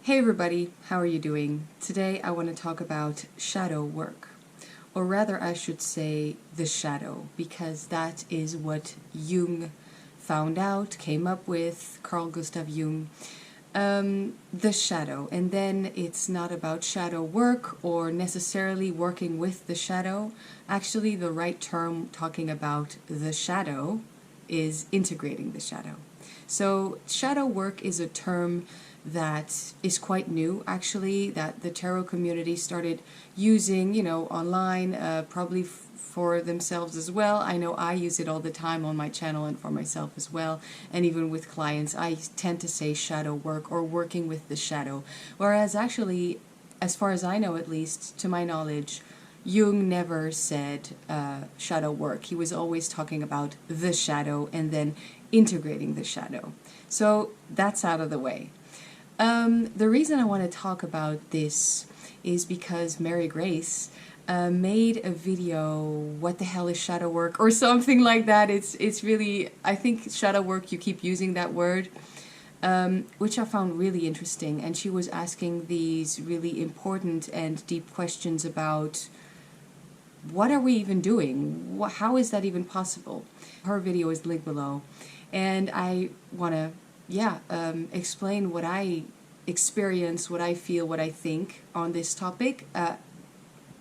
Hey everybody, how are you doing? Today I want to talk about shadow work, or rather I should say the shadow, because that is what Jung found out, came up with, Carl Gustav Jung, the shadow. And then it's not about shadow work or necessarily working with the shadow. Actually, the right term talking about the shadow is integrating the shadow. So shadow work is a term that is quite new, actually, that the tarot community started using, online, probably for themselves as well. I know I use it all the time on my channel and for myself as well, and even with clients I tend to say shadow work or working with the shadow, whereas actually, as far as I know, at least to my knowledge, Jung never said shadow work. He was always talking about the shadow and then integrating the shadow. So that's out of the way. The reason I want to talk about this is because Mary Grace made a video, what the hell is shadow work, or something like that. It's really, I think shadow work, you keep using that word, which I found really interesting. And she was asking these really important and deep questions about what are we even doing? How is that even possible? Her video is linked below. And I want to explain what I experience, what I feel, what I think on this topic.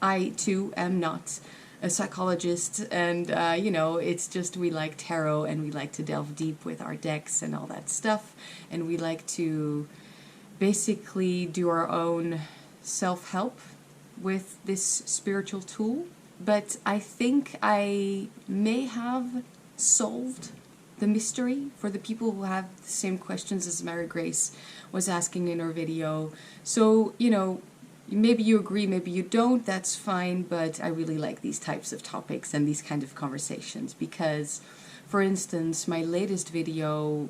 I too am not a psychologist, and it's just we like tarot and we like to delve deep with our decks and all that stuff, and we like to basically do our own self-help with this spiritual tool. But I think I may have solved the mystery for the people who have the same questions as Mary Grace was asking in her video. So, maybe you agree, maybe you don't, that's fine, but I really like these types of topics and these kind of conversations because, for instance, my latest video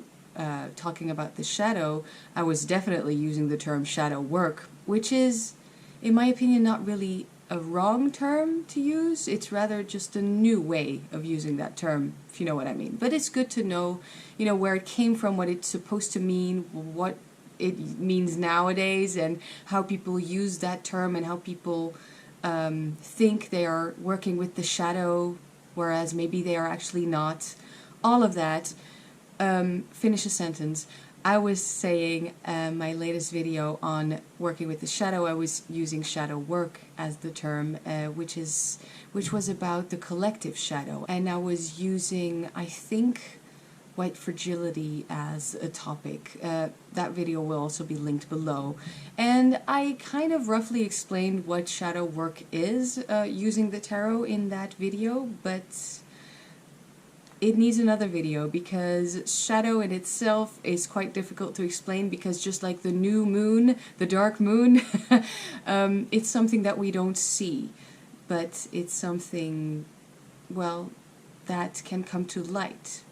talking about the shadow, I was definitely using the term shadow work, which is, in my opinion, not really a wrong term to use. It's rather just a new way of using that term, if you know what I mean. But it's good to know, where it came from, what it's supposed to mean, what it means nowadays, and how people use that term and how people think they are working with the shadow, whereas maybe they are actually not. All of that. Finish a sentence. I was saying my latest video on working with the shadow, I was using shadow work as the term, which was about the collective shadow. And I was using, I think, white fragility as a topic. That video will also be linked below. And I kind of roughly explained what shadow work is using the tarot in that video, but it needs another video because shadow in itself is quite difficult to explain, because just like the new moon, the dark moon, it's something that we don't see, but it's something, well, that can come to light.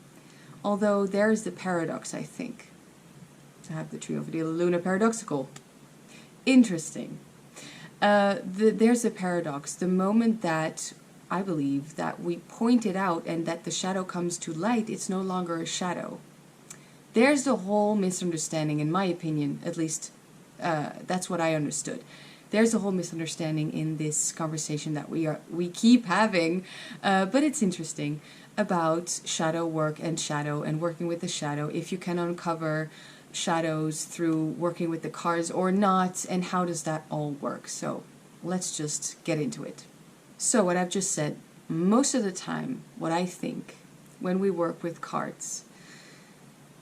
Although there's the paradox, I think. To have the trio of the Luna paradoxical. Interesting. There's a paradox. The moment that I believe that we point it out and that the shadow comes to light, it's no longer a shadow. There's the whole misunderstanding, in my opinion, at least that's what I understood. There's a whole misunderstanding in this conversation that we keep having, but it's interesting, about shadow work and working with the shadow, if you can uncover shadows through working with the cards or not, and how does that all work. So let's just get into it. So what I've just said, most of the time, what I think when we work with cards,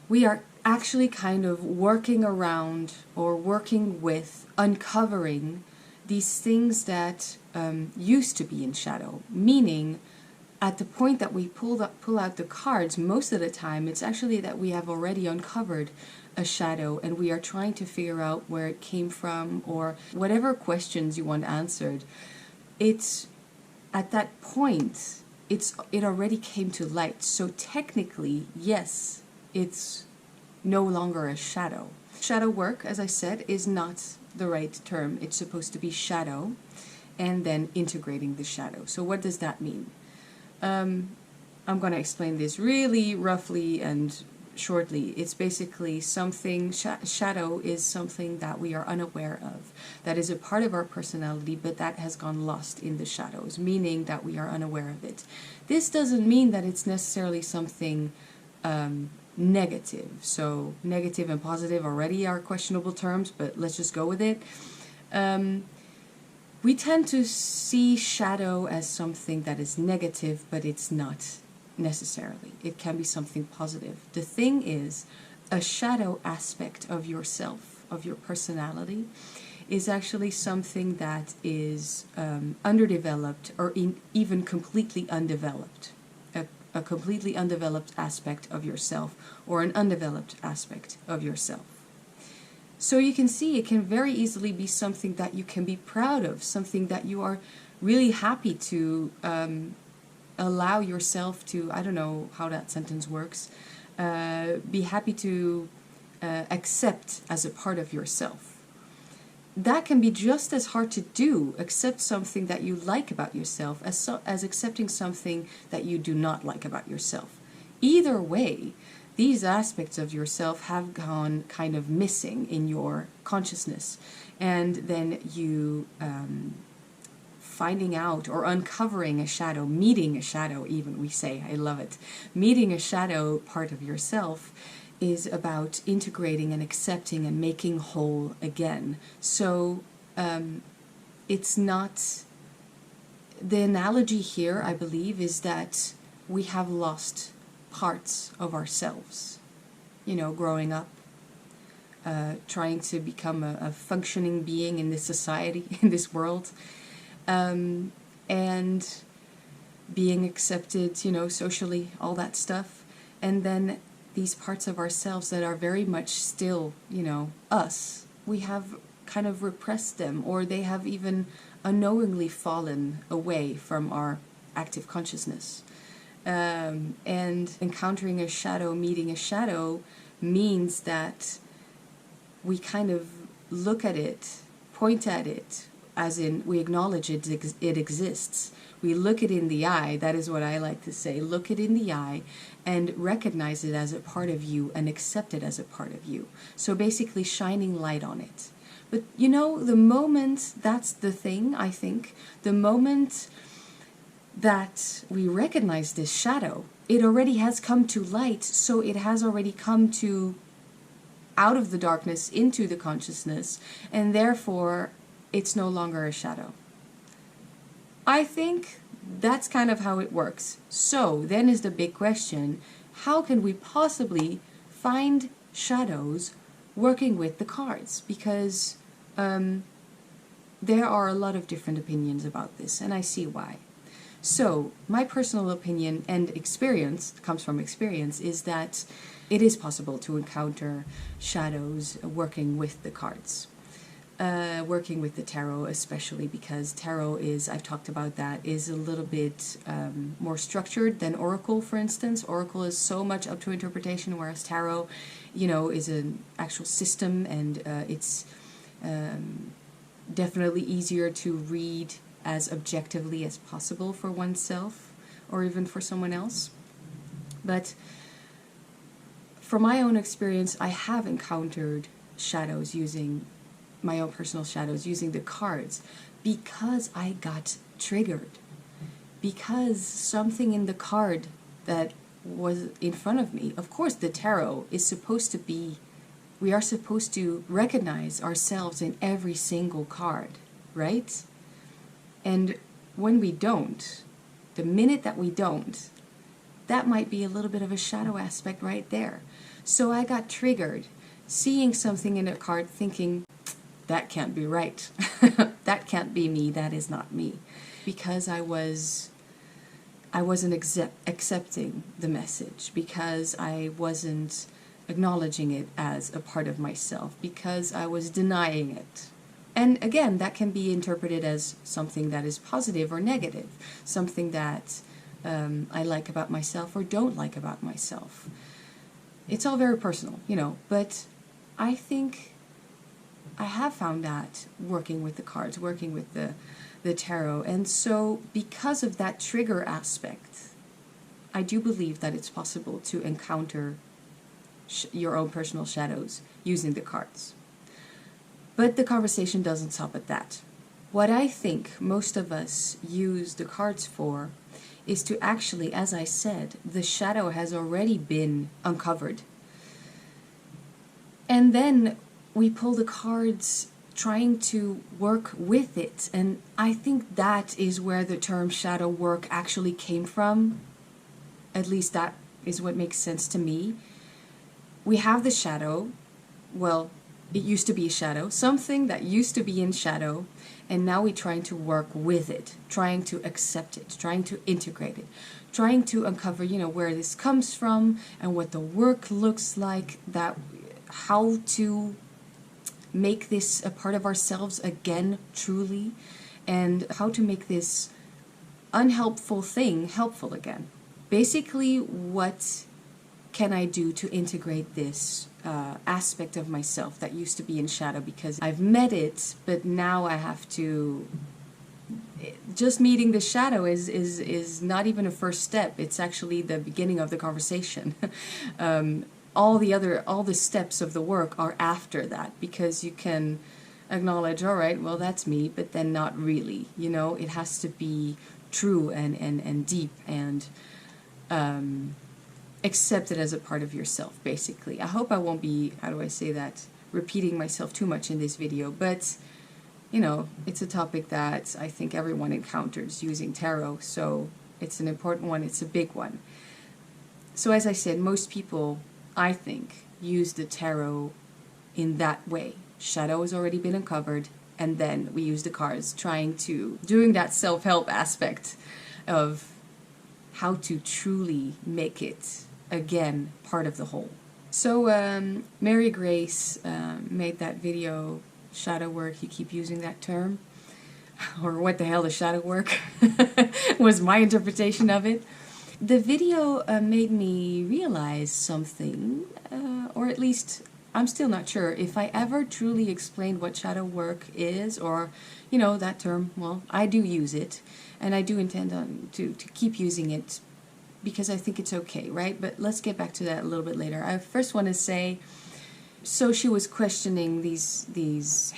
we are actually kind of working around or working with uncovering these things that used to be in shadow. Meaning, at the point that we pull out the cards, most of the time, it's actually that we have already uncovered a shadow and we are trying to figure out where it came from, or whatever questions you want answered. It's at that point, it already came to light. So technically, yes, it's no longer a shadow. Shadow work, as I said, is not the right term. It's supposed to be shadow and then integrating the shadow. So what does that mean? I'm going to explain this really roughly and shortly. It's basically something, shadow is something that we are unaware of, that is a part of our personality, but that has gone lost in the shadows, meaning that we are unaware of it. This doesn't mean that it's necessarily something negative. So negative and positive already are questionable terms, but let's just go with it. We tend to see shadow as something that is negative, but it's not necessarily. It can be something positive. The thing is, a shadow aspect of yourself, of your personality, is actually something that is underdeveloped or even completely undeveloped. A completely undeveloped aspect of yourself, or an undeveloped aspect of yourself. So you can see it can very easily be something that you can be proud of, something that you are really happy to allow yourself to, I don't know how that sentence works, be happy to accept as a part of yourself. That can be just as hard to do, accept something that you like about yourself, as accepting something that you do not like about yourself. Either way, these aspects of yourself have gone kind of missing in your consciousness. And then you finding out or uncovering a shadow, meeting a shadow even, we say, I love it. Meeting a shadow part of yourself is about integrating and accepting and making whole again. So it's not, the analogy here, I believe, is that we have lost parts of ourselves, you know, growing up, trying to become a functioning being in this society, in this world, and being accepted, you know, socially, all that stuff. And then these parts of ourselves that are very much still, you know, us, we have kind of repressed them, or they have even unknowingly fallen away from our active consciousness. And encountering a shadow, meeting a shadow, means that we kind of look at it, point at it, as in we acknowledge it exists. We look it in the eye, that is what I like to say, look it in the eye and recognize it as a part of you and accept it as a part of you. So basically shining light on it. But you know, the moment, that's the thing, I think, the moment that we recognize this shadow, it already has come to light, so it has already come to out of the darkness into the consciousness, and therefore it's no longer a shadow. I think that's kind of how it works. So then is the big question, how can we possibly find shadows working with the cards? Because there are a lot of different opinions about this, and I see why. So my personal opinion and experience, comes from experience, is that it is possible to encounter shadows working with the cards. Working with the tarot, especially because tarot is, I've talked about that, is a little bit more structured than oracle, for instance. Oracle is so much up to interpretation, whereas tarot, you know, is an actual system, and it's definitely easier to read as objectively as possible for oneself or even for someone else. But from my own experience, I have encountered shadows using my own personal shadows, using the cards, because I got triggered. Because something in the card that was in front of me, of course the tarot is supposed to be, we are supposed to recognize ourselves in every single card, right? And when we don't, the minute that we don't, that might be a little bit of a shadow aspect right there. So I got triggered, seeing something in a card, thinking, that can't be right. That can't be me. That is not me. Because I wasn't accepting the message, because I wasn't acknowledging it as a part of myself, because I was denying it. And again, that can be interpreted as something that is positive or negative, something that I like about myself or don't like about myself. It's all very personal, you know, but I think I have found that working with the cards, working with the tarot. And so because of that trigger aspect, I do believe that it's possible to encounter your own personal shadows using the cards. But the conversation doesn't stop at that. What I think most of us use the cards for is to actually, as I said, the shadow has already been uncovered. And then we pull the cards trying to work with it. And I think that is where the term shadow work actually came from. At least that is what makes sense to me. We have the shadow. Well, it used to be a shadow, something that used to be in shadow, and now we're trying to work with it, trying to accept it, trying to integrate it, trying to uncover, where this comes from and what the work looks like, that how to make this a part of ourselves again, truly, and how to make this unhelpful thing helpful again. Basically, what can I do to integrate this aspect of myself that used to be in shadow, because I've met it, but now I have to... Just meeting the shadow is not even a first step. It's actually the beginning of the conversation. All the steps of the work are after that, because you can acknowledge, all right, well, that's me, but then not really. It has to be true and deep and accepted as a part of yourself, basically. I hope I won't be, how do I say that, repeating myself too much in this video, but it's a topic that I think everyone encounters using tarot, so it's an important one, it's a big one. So as I said, most people, I think, use the tarot in that way. Shadow has already been uncovered, and then we use the cards doing that self-help aspect of how to truly make it, again, part of the whole. So Mary Grace made that video, shadow work, you keep using that term, or what the hell is shadow work, was my interpretation of it. The video made me realize something, or at least I'm still not sure if I ever truly explained what shadow work is, or, that term. Well, I do use it, and I do intend to keep using it, because I think it's okay, right? But let's get back to that a little bit later. I first want to say, so she was questioning these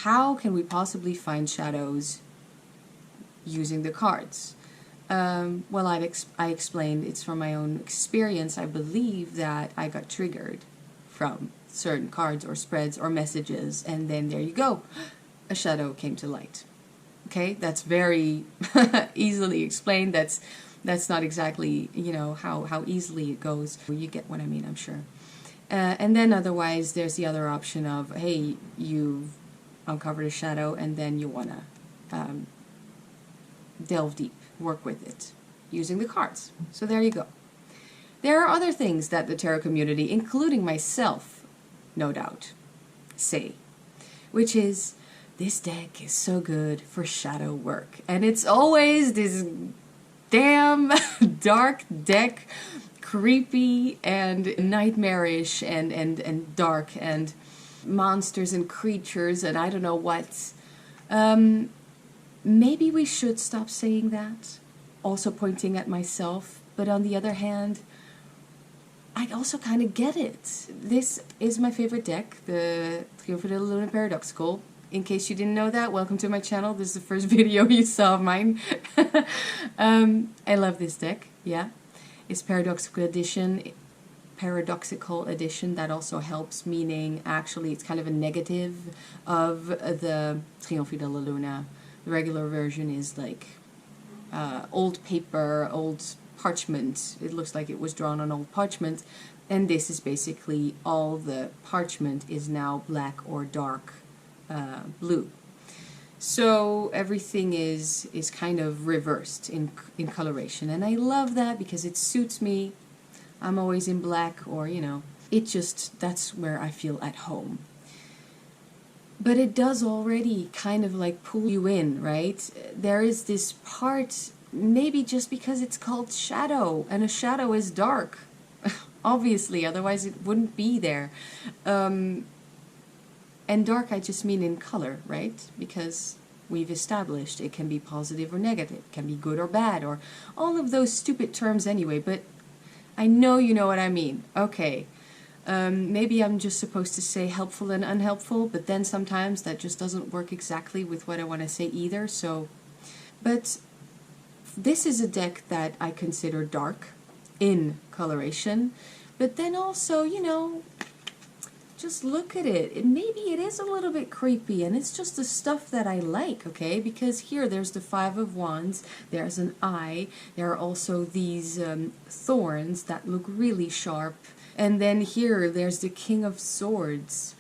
how can we possibly find shadows using the cards? Well, I explained it's from my own experience. I believe that I got triggered from certain cards or spreads or messages, and then there you go, a shadow came to light. Okay, that's very easily explained. That's not exactly, how easily it goes. You get what I mean, I'm sure. And then otherwise, there's the other option of, hey, you've uncovered a shadow, and then you want to delve deep, work with it, using the cards. So there you go. There are other things that the tarot community, including myself, no doubt, say, which is, this deck is so good for shadow work. And it's always this damn dark deck, creepy and nightmarish and dark and monsters and creatures and I don't know what. Maybe we should stop saying that, also pointing at myself, but on the other hand, I also kind of get it. This is my favorite deck, the therapeutic and paradoxical. In case you didn't know that, welcome to my channel. This is the first video you saw of mine. I love this deck, yeah. It's paradoxical edition. That also helps, meaning actually it's kind of a negative of the Triomphe de la Luna. The regular version is like old paper, old parchment. It looks like it was drawn on old parchment. And this is basically all the parchment is now black or dark blue. So everything is kind of reversed in coloration. And I love that because it suits me. I'm always in black, or, that's where I feel at home. But it does already kind of like pull you in, right? There is this part, maybe just because it's called shadow, and a shadow is dark. Obviously, otherwise it wouldn't be there. And dark, I just mean in color, right? Because we've established it can be positive or negative, it can be good or bad, or all of those stupid terms anyway, but I know you know what I mean. Okay, Maybe I'm just supposed to say helpful and unhelpful, but then sometimes that just doesn't work exactly with what I want to say either. So, but this is a deck that I consider dark in coloration, but then also, you know, just look at it. Maybe it is a little bit creepy, and it's just the stuff that I like, okay? Because here, there's the Five of Wands, there's an eye, there are also these thorns that look really sharp, and then here, there's the King of Swords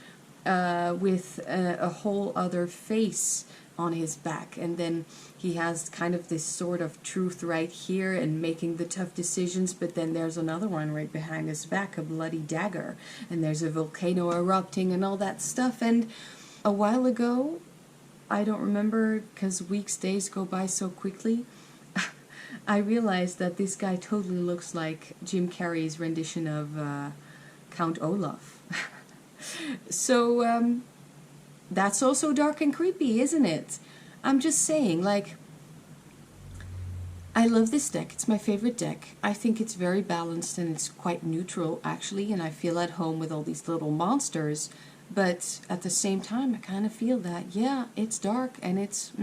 with a whole other face on his back, and then he has kind of this sort of truth right here and making the tough decisions, but then there's another one right behind his back, a bloody dagger, and there's a volcano erupting and all that stuff. And a while ago, I don't remember because weeks, days go by so quickly, I realized that this guy totally looks like Jim Carrey's rendition of Count Olaf. So that's also dark and creepy, isn't it? I'm just saying, like, I love this deck. It's my favorite deck. I think it's very balanced and it's quite neutral, actually, and I feel at home with all these little monsters. But at the same time, I kind of feel that, yeah, it's dark and it's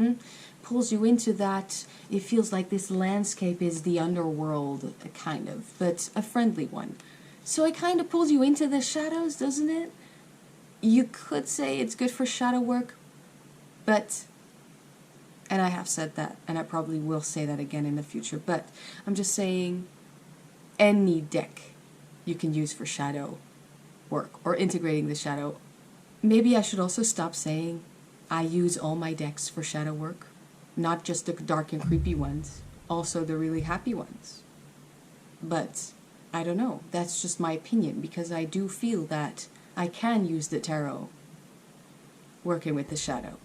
pulls you into that. It feels like this landscape is the underworld, kind of, but a friendly one. So it kind of pulls you into the shadows, doesn't it? You could say it's good for shadow work, but, and I have said that, and I probably will say that again in the future, but I'm just saying any deck you can use for shadow work or integrating the shadow. Maybe I should also stop saying I use all my decks for shadow work, not just the dark and creepy ones, also the really happy ones. But I don't know, that's just my opinion, because I do feel that I can use the tarot working with the shadow.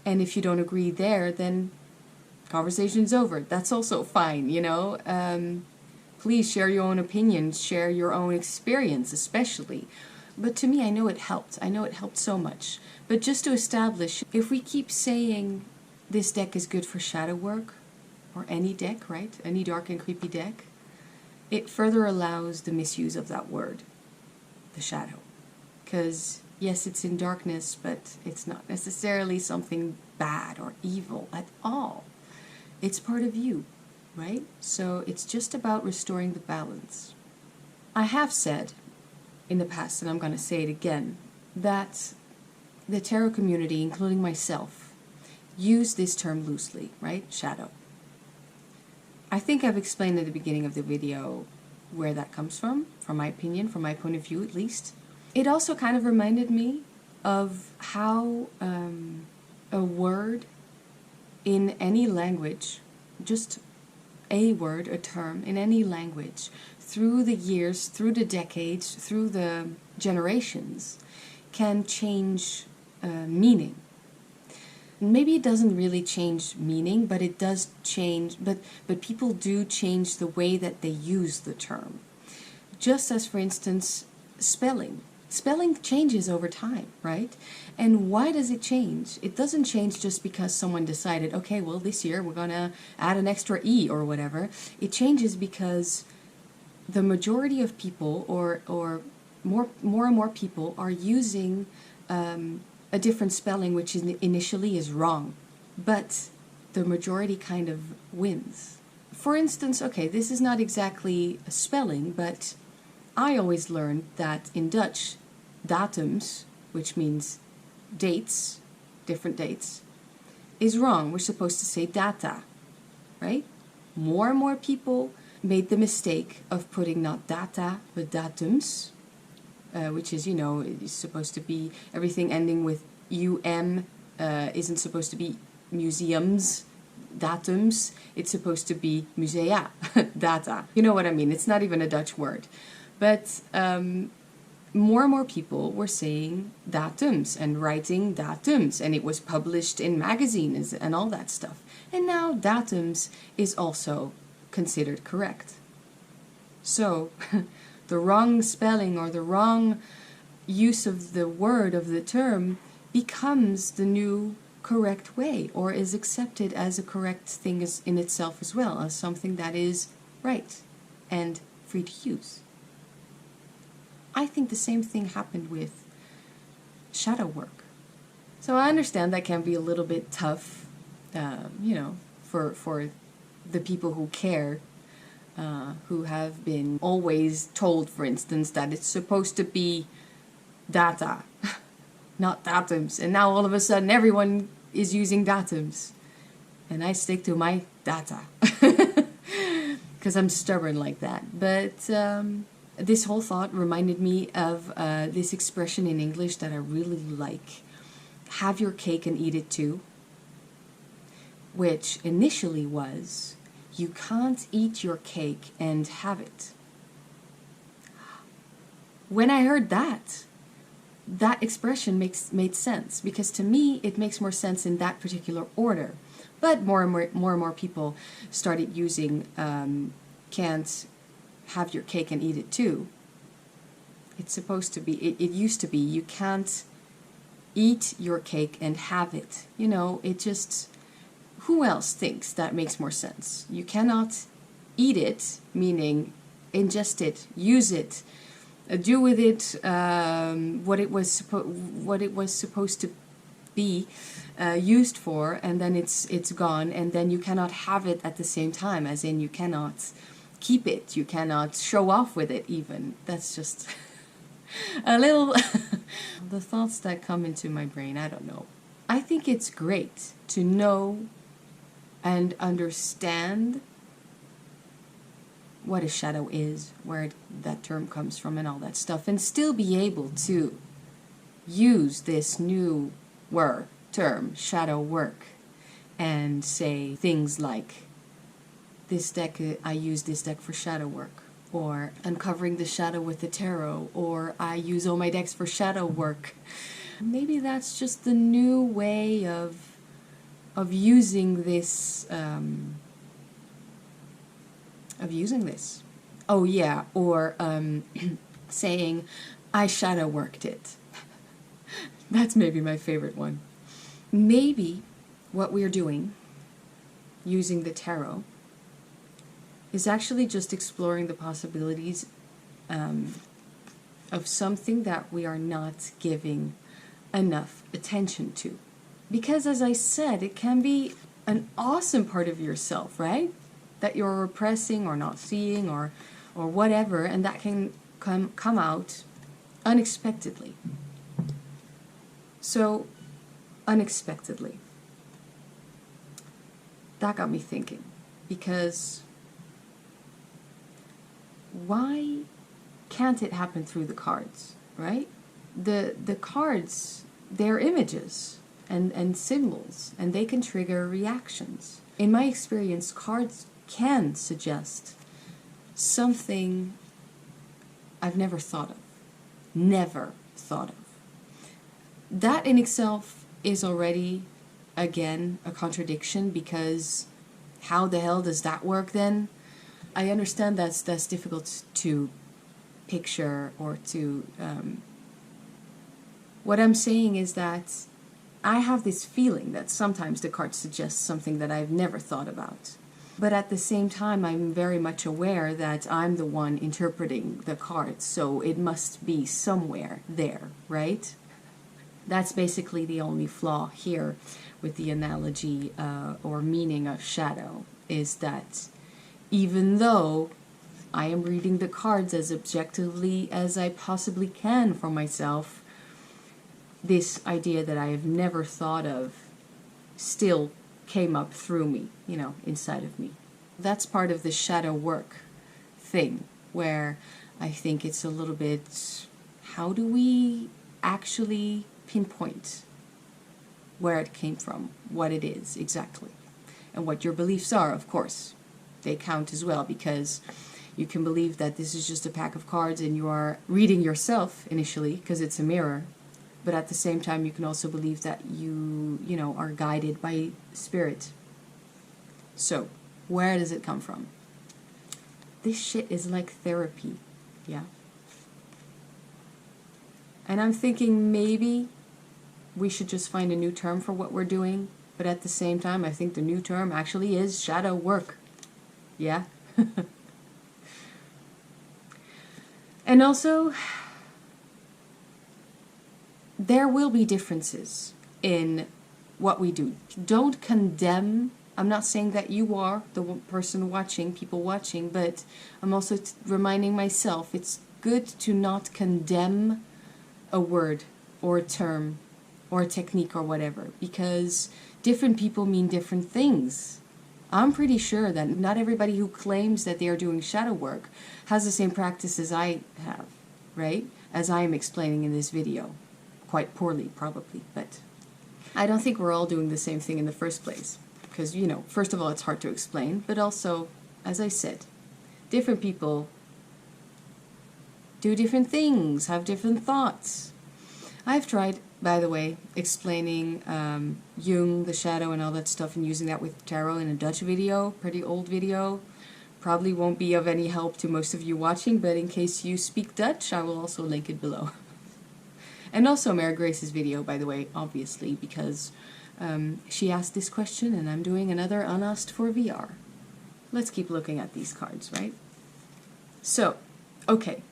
And if you don't agree there, then conversation's over. That's also fine, you know. Please share your own opinions, share your own experience especially. But to me, I know it helped. I know it helped so much. But just to establish, if we keep saying this deck is good for shadow work, or any deck, right? Any dark and creepy deck, it further allows the misuse of that word, the shadow. Because, yes, it's in darkness, but it's not necessarily something bad or evil at all. It's part of you, right? So it's just about restoring the balance. I have said in the past, and I'm going to say it again, that the tarot community, including myself, use this term loosely, right? Shadow. I think I've explained at the beginning of the video where that comes from my opinion, from my point of view at least. It also kind of reminded me of how a word in any language, just a word, a term in any language, through the years, through the decades, through the generations, can change meaning. Maybe it doesn't really change meaning, but it does change, but people do change the way that they use the term. Just as, for instance, spelling. Spelling changes over time, right? And why does it change? It doesn't change just because someone decided, okay, well, this year we're going to add an extra E or whatever. It changes because the majority of people, or more and more people, are using a different spelling, which initially is wrong, but the majority kind of wins. For instance, okay, this is not exactly a spelling, but I always learned that in Dutch, datums, which means dates, different dates, is wrong. We're supposed to say data, right? More and more people made the mistake of putting not data, but datums, which is, you know, is supposed to be everything ending with UM, isn't supposed to be museums, datums. It's supposed to be musea, data. You know what I mean? It's not even a Dutch word. But more and more people were saying datums and writing datums, and it was published in magazines and all that stuff. And now datums is also considered correct. So the wrong spelling or the wrong use of the word, of the term, becomes the new correct way, or is accepted as a correct thing in itself as well, as something that is right and free to use. I think the same thing happened with shadow work. So I understand that can be a little bit tough, you know, for the people who care, who have been always told, for instance, that it's supposed to be data, not datums. And now all of a sudden everyone is using datums. And I stick to my data. Because I'm stubborn like that. But this whole thought reminded me of this expression in English that I really like. Have your cake and eat it too. Which initially was, you can't eat your cake and have it. When I heard that, that expression made sense. Because to me, it makes more sense in that particular order. But more and more people started using can't have your cake and eat it too. It's supposed to be, it used to be, you can't eat your cake and have it. You know, it just, who else thinks that makes more sense? You cannot eat it, meaning ingest it, use it, do with it what it was supposed to be used for, and then it's gone, and then you cannot have it at the same time, as in you cannot keep it, you cannot show off with it even. That's just a little the thoughts that come into my brain, I don't know. I think it's great to know and understand what a shadow is, where that term comes from and all that stuff, and still be able to use this new term, shadow work, and say things like, this deck, I use this deck for shadow work, or uncovering the shadow with the tarot, or I use all my decks for shadow work. Maybe that's just the new way of using this, Oh yeah, or saying, I shadow worked it. That's maybe my favorite one. Maybe what we're doing, using the tarot, is actually just exploring the possibilities of something that we are not giving enough attention to. Because as I said, it can be an awesome part of yourself, right? That you're repressing or not seeing or whatever, and that can come out unexpectedly. So, unexpectedly. That got me thinking, because why can't it happen through the cards, right? The cards, they're images and symbols, and they can trigger reactions. In my experience, cards can suggest something I've never thought of. Never thought of. That in itself is already, again, a contradiction, because how the hell does that work then? I understand that's difficult to picture or to... what I'm saying is that I have this feeling that sometimes the cards suggest something that I've never thought about. But at the same time, I'm very much aware that I'm the one interpreting the cards, so it must be somewhere there, right? That's basically the only flaw here with the analogy or meaning of shadow, is that even though I am reading the cards as objectively as I possibly can for myself, this idea that I have never thought of still came up through me, you know, inside of me. That's part of the shadow work thing, where I think it's a little bit, how do we actually pinpoint where it came from, what it is exactly, and what your beliefs are, of course. They count as well, because you can believe that this is just a pack of cards and you are reading yourself initially, because it's a mirror. But at the same time, you can also believe that you know, are guided by spirit. So, where does it come from? This shit is like therapy, yeah? And I'm thinking maybe we should just find a new term for what we're doing. But at the same time, I think the new term actually is shadow work. Yeah? And also, there will be differences in what we do. Don't condemn. I'm not saying that you are the person watching, people watching, but I'm also reminding myself it's good to not condemn a word or a term or a technique or whatever, because different people mean different things. I'm pretty sure that not everybody who claims that they are doing shadow work has the same practice as I have, right? As I am explaining in this video. Quite poorly, probably, but I don't think we're all doing the same thing in the first place. Because, you know, first of all, it's hard to explain, but also, as I said, different people do different things, have different thoughts. I've tried, by the way, explaining Jung, the shadow, and all that stuff, and using that with tarot in a Dutch video, pretty old video. Probably won't be of any help to most of you watching, but in case you speak Dutch, I will also link it below. And also Mary Grace's video, by the way, obviously, because she asked this question, and I'm doing another unasked for VR. Let's keep looking at these cards, right? So, okay.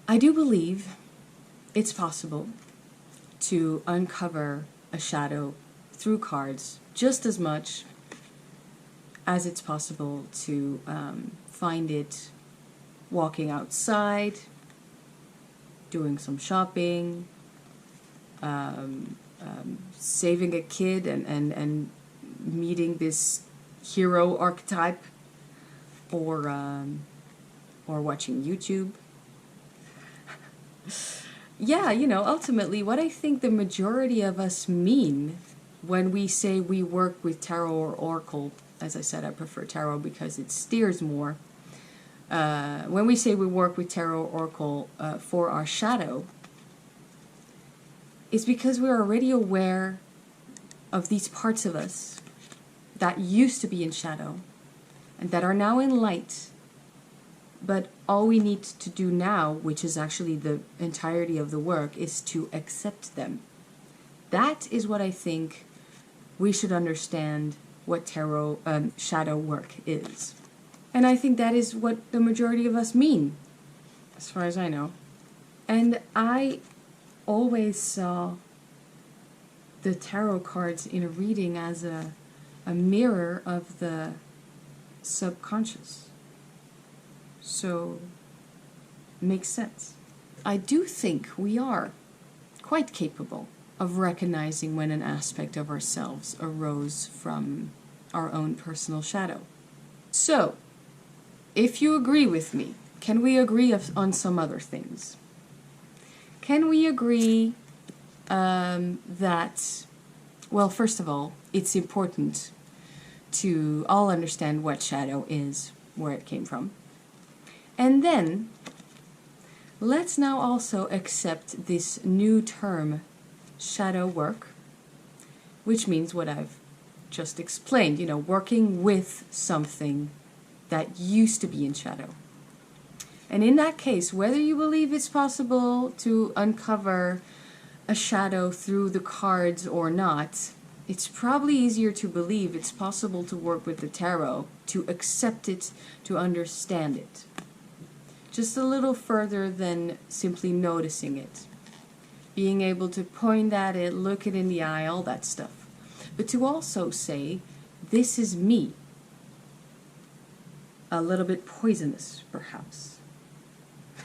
I do believe it's possible to uncover a shadow through cards just as much as it's possible to find it walking outside, doing some shopping, saving a kid and meeting this hero archetype, or watching YouTube. Yeah, you know, ultimately what I think the majority of us mean when we say we work with tarot or oracle, as I said, I prefer tarot because it steers more. When we say we work with tarot or oracle for our shadow, it's because we're already aware of these parts of us that used to be in shadow and that are now in light. But all we need to do now, which is actually the entirety of the work, is to accept them. That is what I think we should understand what tarot shadow work is. And I think that is what the majority of us mean, as far as I know. And I always saw the tarot cards in a reading as a mirror of the subconscious. So, makes sense. I do think we are quite capable of recognizing when an aspect of ourselves arose from our own personal shadow. So, if you agree with me, can we agree on some other things? Can we agree that, well, first of all, it's important to all understand what shadow is, where it came from. And then, let's now also accept this new term, shadow work, which means what I've just explained, you know, working with something that used to be in shadow. And in that case, whether you believe it's possible to uncover a shadow through the cards or not, it's probably easier to believe it's possible to work with the tarot, to accept it, to understand it. Just a little further than simply noticing it. Being able to point at it, look it in the eye, all that stuff. But to also say, this is me. A little bit poisonous, perhaps.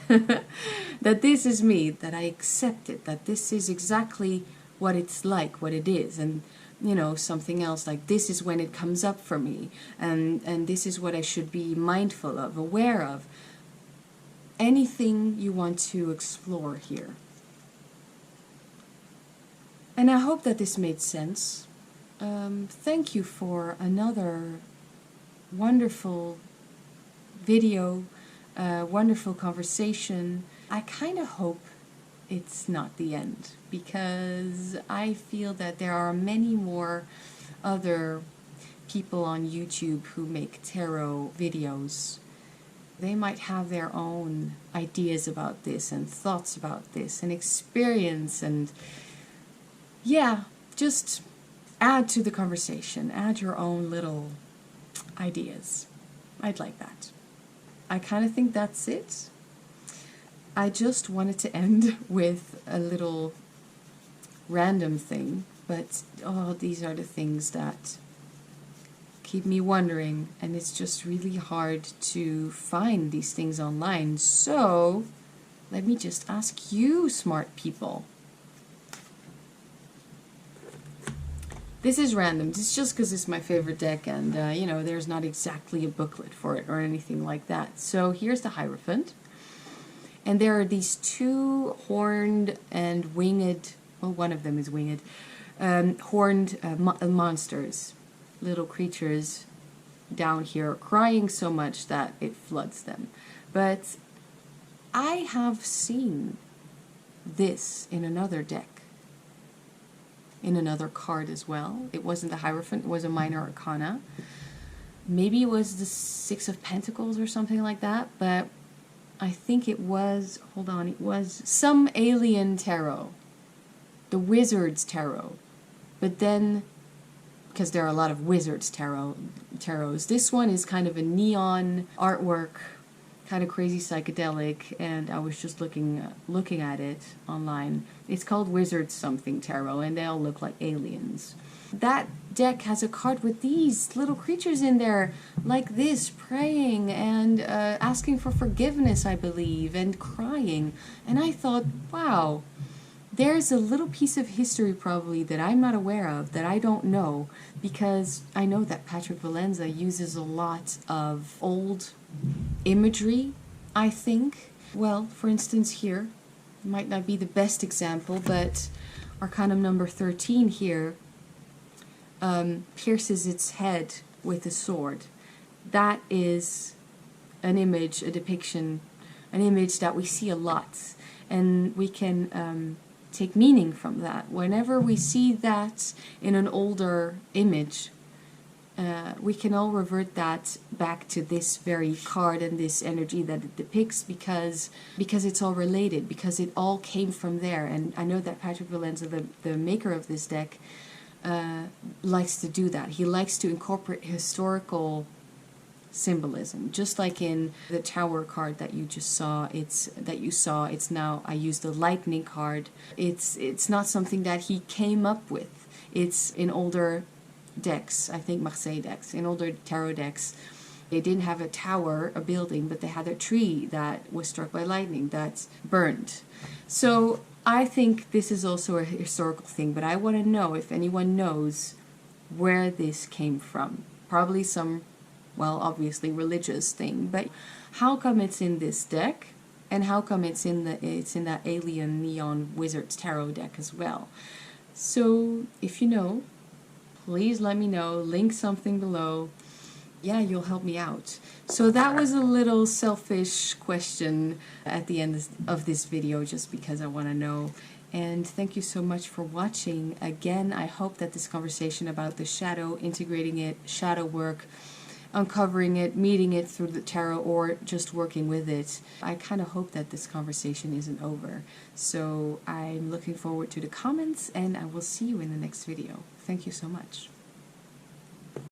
That this is me, that I accept it, that this is exactly what it's like, what it is. And, you know, something else like this is when it comes up for me. And this is what I should be mindful of, aware of. Anything you want to explore here. And I hope that this made sense. Thank you for another wonderful video, wonderful conversation. I kind of hope it's not the end, because I feel that there are many more other people on YouTube who make tarot videos. They might have their own ideas about this and thoughts about this and experience, and yeah, just add to the conversation, add your own little ideas. I'd like that. I kind of think that's it. I just wanted to end with a little random thing, but oh, these are the things that keep me wondering, and it's just really hard to find these things online. So let me just ask you, smart people. This is random. It's just because it's my favorite deck, and you know, there's not exactly a booklet for it or anything like that. So here's the Hierophant, and there are these two horned and winged, well, one of them is winged, horned monsters, little creatures down here, crying so much that it floods them. But I have seen this in another deck, in another card as well. It wasn't the Hierophant, it was a minor arcana. Maybe it was the Six of Pentacles or something like that, but I think it was, hold on, it was some alien tarot, the Wizard's Tarot. But then, because there are a lot of Wizard's tarots, this one is kind of a neon artwork, kind of crazy psychedelic, and I was just looking at it online. It's called Wizard something tarot, and they all look like aliens. That deck has a card with these little creatures in there, like this, praying and asking for forgiveness, I believe, and crying. And I thought, wow, there's a little piece of history probably that I'm not aware of, that I don't know, because I know that Patrick Valenza uses a lot of old imagery, I think. Well, for instance here, might not be the best example, but Arcanum number 13 here pierces its head with a sword. That is an image, a depiction, an image that we see a lot, and we can take meaning from that. Whenever we see that in an older image, we can all revert that back to this very card and this energy that it depicts, because it's all related, because it all came from there. And I know that Patrick Valenza, the maker of this deck, likes to do that. He likes to incorporate historical symbolism, just like in the Tower card that you just saw. It's now, I used the Lightning card. It's not something that he came up with. It's in older decks, I think Marseille decks, in older tarot decks, they didn't have a tower, a building, but they had a tree that was struck by lightning that's burned. So I think this is also a historical thing, but I want to know if anyone knows where this came from. Probably some, well, obviously religious thing, but how come it's in this deck, and how come it's in that alien neon Wizard's Tarot deck as well? So if you know, please let me know, link something below. Yeah, you'll help me out. So that was a little selfish question at the end of this video, just because I want to know. And thank you so much for watching. Again, I hope that this conversation about the shadow, integrating it, shadow work, uncovering it, meeting it through the tarot, or just working with it, I kind of hope that this conversation isn't over. So I'm looking forward to the comments, and I will see you in the next video. Thank you so much.